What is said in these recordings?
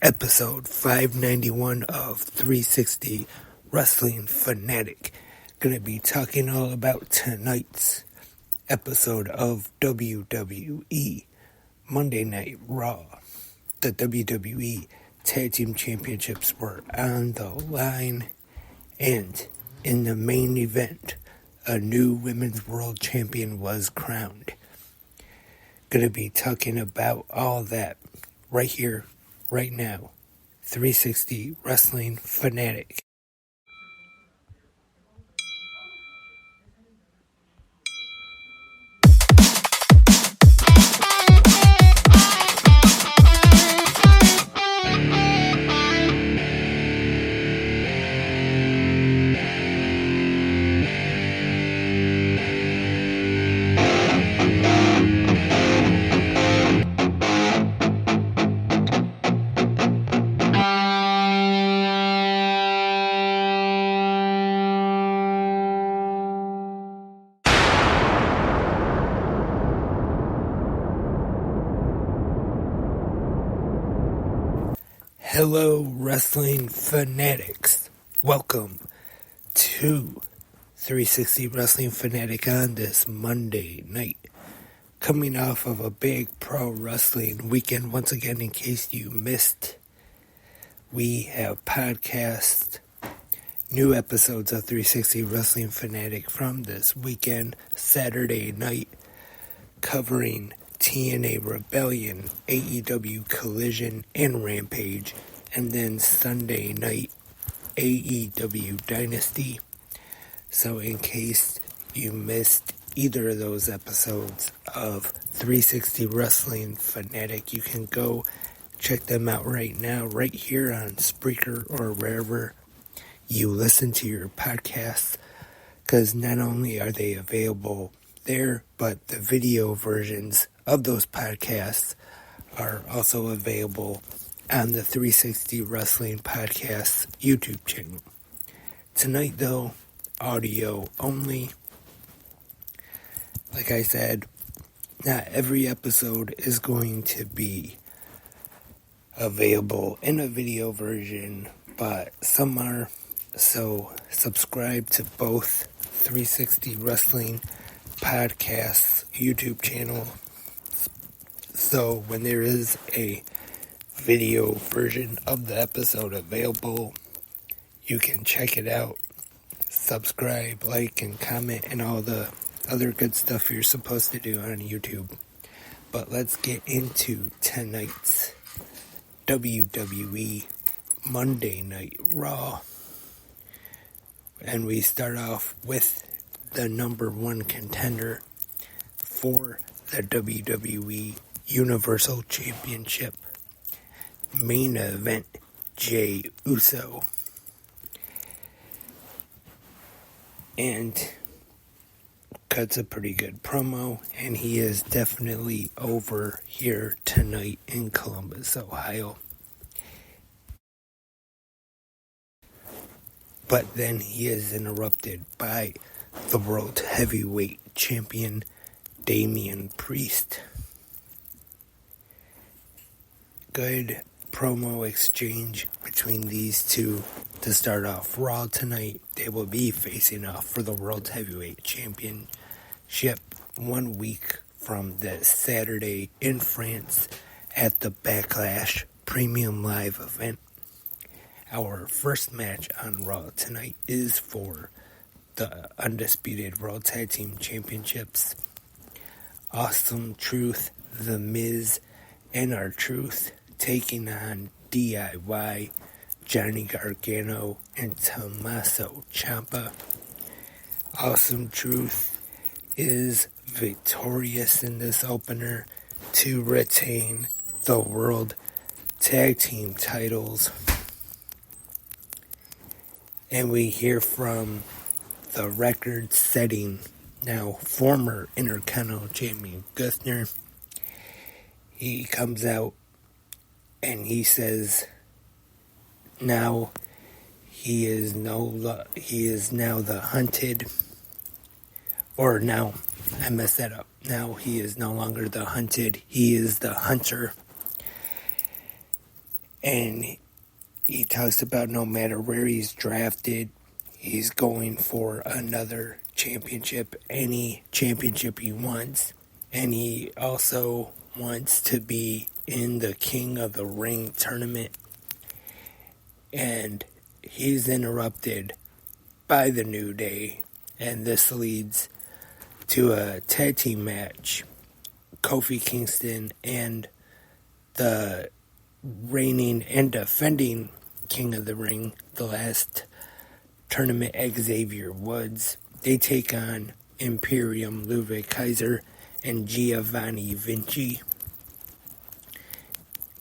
episode 591 of 360 Wrestling Fanatic. Gonna be talking all about tonight's episode of WWE Monday Night RAW. The WWE Tag Team Championships were on the line, and in the main event, a new Women's World Champion was crowned. Gonna be talking about all that right here, right now. 360 Wrestling Fanatic. Hello, Wrestling Fanatics. Welcome to 360 Wrestling Fanatic on this Monday night. Coming off of a big pro wrestling weekend. Once again, in case you missed, we have podcast new episodes of 360 Wrestling Fanatic from this weekend, Saturday night, covering TNA Rebellion, AEW Collision, and Rampage, and then Sunday night, AEW Dynasty. So in case you missed either of those episodes of 360 Wrestling Fanatic, you can go check them out right now, right here on Spreaker or wherever you listen to your podcasts, because not only are they available there, but the video versions of those podcasts are also available on the 360 Wrestling Podcast YouTube channel. Tonight, though, audio only. Like I said, not every episode is going to be available in a video version, but some are. So subscribe to both 360 Wrestling Podcasts YouTube channel, so when there is a video version of the episode available, you can check it out, subscribe, like, and comment, and all the other good stuff you're supposed to do on YouTube. But let's get into tonight's WWE Monday Night RAW. And we start off with the number one contender for the WWE Universal Championship main event, Jey Uso. And cuts a pretty good promo, and he is definitely over here tonight in Columbus, Ohio. But then he is interrupted by the World Heavyweight Champion, Damian Priest. Good promo exchange between these two to start off Raw tonight. They will be facing off for the World Heavyweight Championship 1 week from this Saturday in France at the Backlash Premium Live event. Our first match on Raw tonight is for the Undisputed World Tag Team Championships. Awesome Truth, The Miz, and R-Truth taking on DIY, Johnny Gargano, and Tommaso Ciampa. Awesome Truth is victorious in this opener to retain the World Tag Team titles. And we hear from the record-setting, now former Intercontinental Champion Gunther. He comes out and he says now he is now the hunted, or now, I messed that up. Now he is no longer the hunted, he is the hunter. And he talks about no matter where he's drafted, he's going for another championship, any championship he wants. And he also wants to be in the King of the Ring tournament. And he's interrupted by the New Day, and this leads to a tag team match. Kofi Kingston and the reigning and defending King of the Ring, the last tournament, Xavier Woods. They take on Imperium, Ludwig Kaiser, and Giovanni Vinci.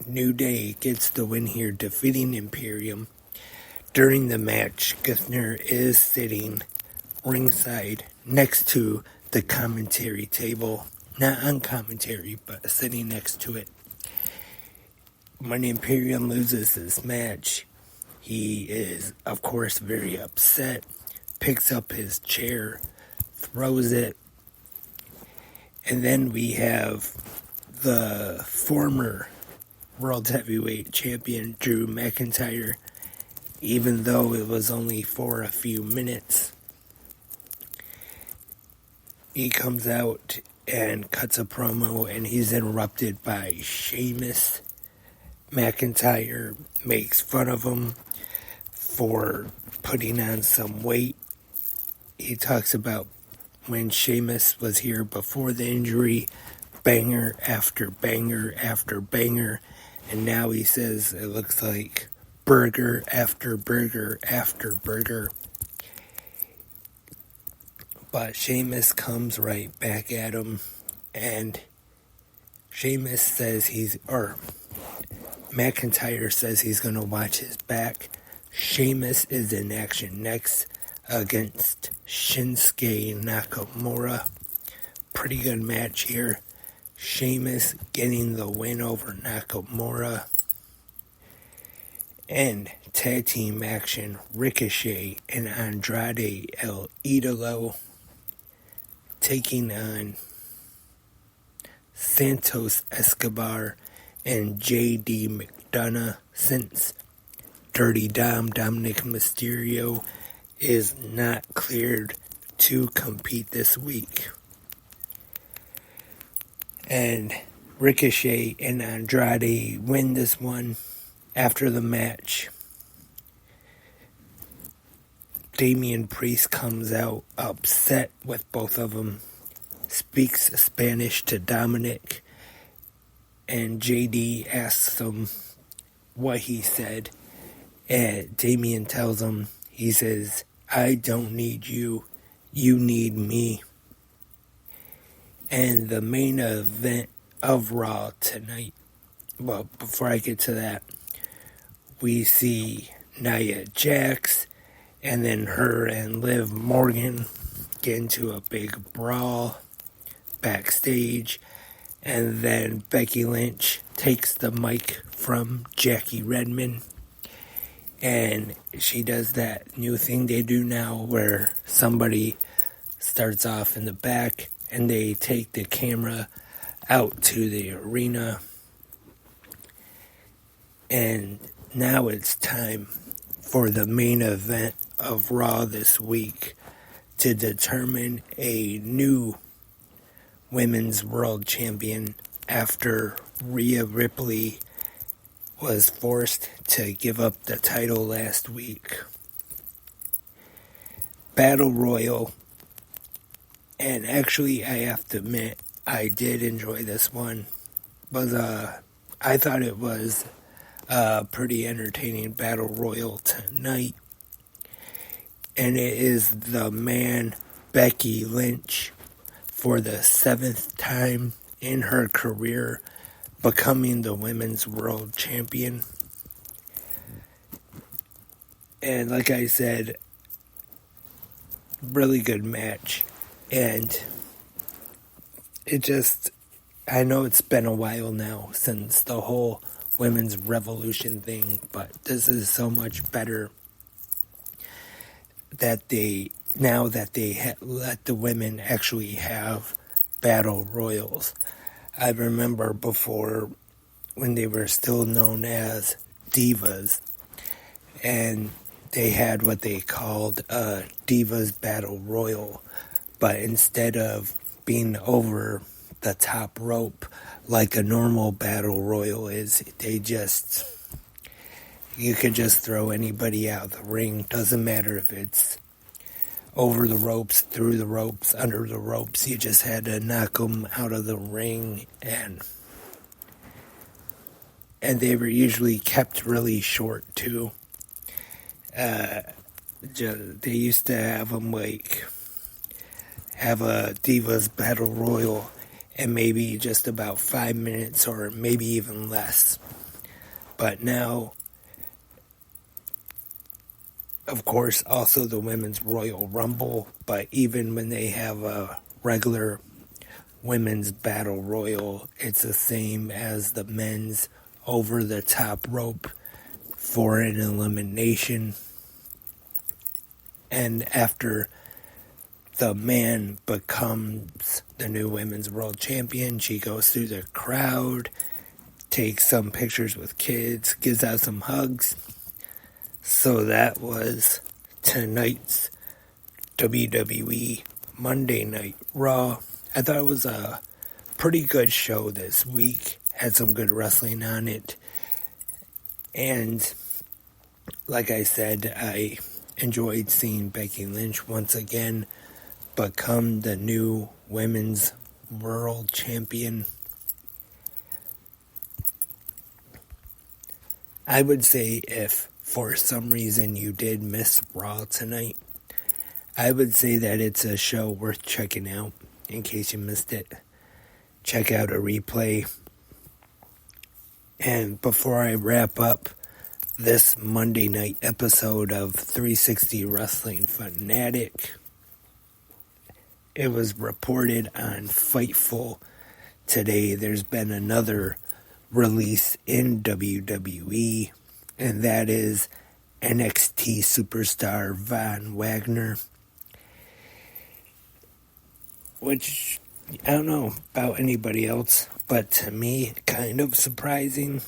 New Day gets the win here, defeating Imperium. During the match, Gunther is sitting ringside next to the commentary table. Not on commentary, but sitting next to it. When Imperium loses this match, he is, of course, very upset. Picks up his chair, throws it. And then we have the former World Heavyweight Champion, Drew McIntyre, even though it was only for a few minutes. He comes out and cuts a promo, and he's interrupted by Sheamus. McIntyre makes fun of him for putting on some weight. He talks about when Sheamus was here before the injury, banger after banger after banger, and now he says it looks like burger after burger after burger. But Sheamus comes right back at him, and Sheamus says McIntyre says he's going to watch his back. Sheamus is in action next against Shinsuke Nakamura. Pretty good match here. Sheamus getting the win over Nakamura. And tag team action, Ricochet and Andrade El Idolo taking on Santos Escobar and J.D. McDonough, since Dirty Dominic Mysterio is not cleared to compete this week. And Ricochet and Andrade win this one. After the match, Damian Priest comes out upset with both of them, speaks Spanish to Dominic, and JD asks him what he said, and Damian tells him, he says, "I don't need you, you need me." And the main event of Raw tonight, well, before I get to that, we see Nia Jax, and then her and Liv Morgan get into a big brawl backstage, and then Becky Lynch takes the mic from Jackie Redmond, and she does that new thing they do now where somebody starts off in the back and they take the camera out to the arena. And now it's time for the main event of Raw this week to determine a new Women's World Champion after Rhea Ripley was forced to give up the title last week. Battle Royal, and actually I have to admit I did enjoy this one. I thought it was a pretty entertaining Battle Royal tonight. And it is the man Becky Lynch, for the 7th time in her career, becoming the Women's World Champion. And like I said, really good match. And I know it's been a while now since the whole women's revolution thing, but this is so much better that now that they let the women actually have battle royals. I remember before, when they were still known as Divas, and they had what they called a Divas Battle Royal, but instead of being over the top rope like a normal Battle Royal is, you could just throw anybody out of the ring. Doesn't matter if it's over the ropes, through the ropes, under the ropes. You just had to knock them out of the ring, and they were usually kept really short too. They used to have them have a Divas Battle Royal and maybe just about 5 minutes or maybe even less. But now, of course, also the Women's Royal Rumble, but even when they have a regular Women's Battle Royal, it's the same as the men's over the top rope for an elimination. And after the man becomes the new Women's World Champion, she goes through the crowd, takes some pictures with kids, gives out some hugs. So that was tonight's WWE Monday Night RAW. I thought it was a pretty good show this week. Had some good wrestling on it. And like I said, I enjoyed seeing Becky Lynch once again become the new Women's World Champion. I would say if for some reason you did miss Raw tonight, I would say that it's a show worth checking out in case you missed it. Check out a replay. And before I wrap up this Monday night episode of 360 Wrestling Fanatic, it was reported on Fightful today there's been another release in WWE, and that is NXT superstar Von Wagner, which I don't know about anybody else, but to me, kind of surprising.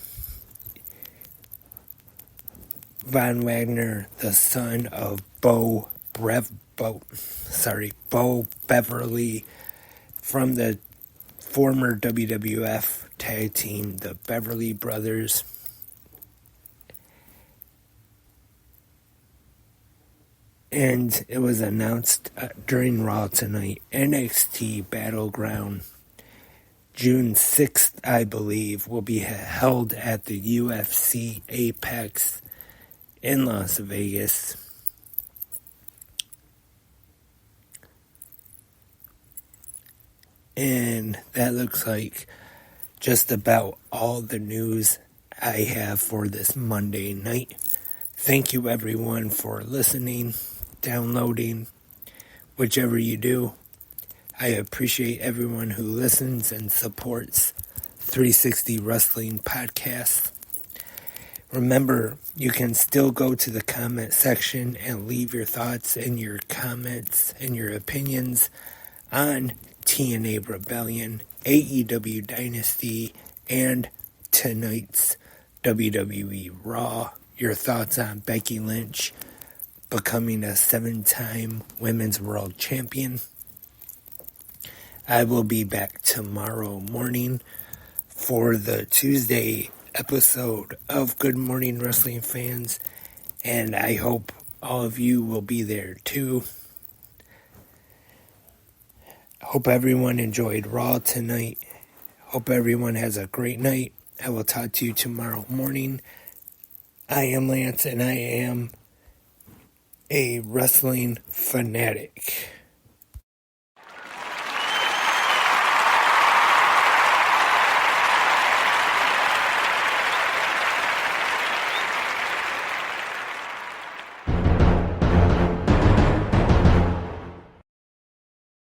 Von Wagner, the son of Bo Beverly from the former WWF tag team, the Beverly Brothers. And it was announced during Raw tonight, NXT Battleground, June 6th, I believe, will be held at the UFC Apex in Las Vegas. And that looks like just about all the news I have for this Monday night. Thank you everyone for listening, downloading, whichever you do. I appreciate everyone who listens and supports 360 Wrestling Podcast. Remember, you can still go to the comment section and leave your thoughts and your comments and your opinions on TNA Rebellion, AEW Dynasty, and tonight's WWE Raw. Your thoughts on Becky Lynch becoming a 7-time Women's World Champion. I will be back tomorrow morning for the Tuesday episode of Good Morning Wrestling Fans, and I hope all of you will be there too. Hope everyone enjoyed Raw tonight. Hope everyone has a great night. I will talk to you tomorrow morning. I am Lance, and I am a wrestling fanatic.